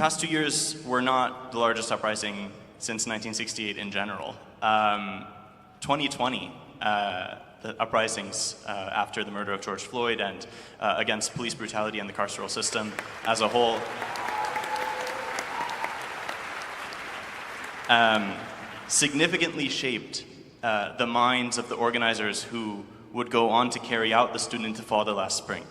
past 2 years were not the largest uprising since 1968 in general. 2020, the uprisings after the murder of George Floyd and against police brutality and the carceral system as a whole, significantly shaped the minds of the organizers who would go on to carry out the student intifada last spring.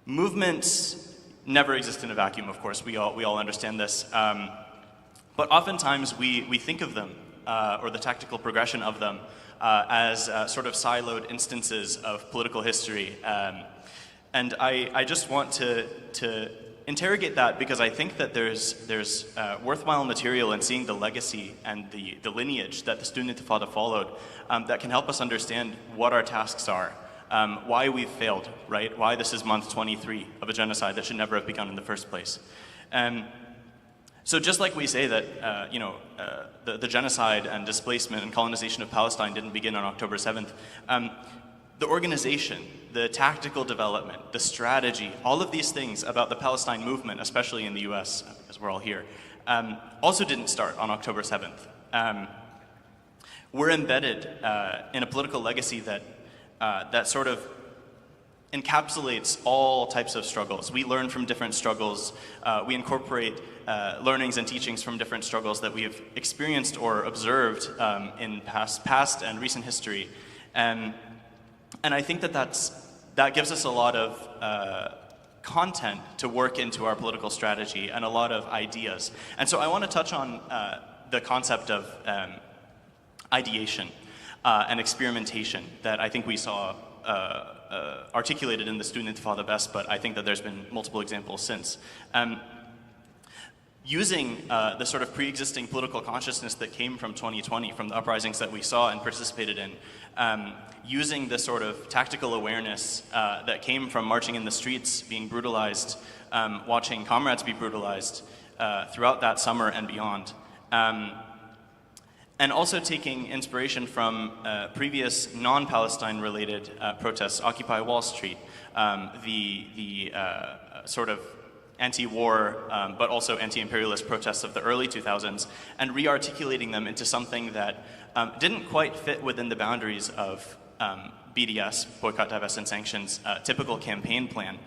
Movements never exist in a vacuum, of course. We all understand this. But oftentimes we think of them, or the tactical progression of them, as sort of siloed instances of political history. And I just want to interrogate that, because I think that there's worthwhile material in seeing the legacy and the lineage that the student intifada followed that can help us understand what our tasks are, why we've failed, right? Why this is month 23 of a genocide that should never have begun in the first place. So just like we say that the genocide and displacement and colonization of Palestine didn't begin on October 7th, the organization, the tactical development, the strategy, all of these things about the Palestine movement, especially in the US, because we're all here, also didn't start on October 7th. We're embedded in a political legacy that sort of encapsulates all types of struggles. We learn from different struggles. We incorporate learnings and teachings from different struggles that we have experienced or observed in past and recent history. And I think that gives us a lot of content to work into our political strategy and a lot of ideas. And so I want to touch on the concept of ideation and experimentation that I think we saw articulated in the student intifada best, but I think that there's been multiple examples since. Using the sort of pre-existing political consciousness that came from 2020, from the uprisings that we saw and participated in, using the sort of tactical awareness that came from marching in the streets, being brutalized, watching comrades be brutalized throughout that summer and beyond. And also taking inspiration from previous non-Palestine related protests, Occupy Wall Street, the sort of anti-war but also anti-imperialist protests of the early 2000s, and rearticulating them into something that didn't quite fit within the boundaries of BDS, Boycott, Divest, and Sanctions, typical campaign plan,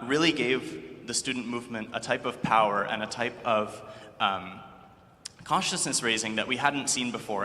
really gave the student movement a type of power and a type of consciousness raising that we hadn't seen before.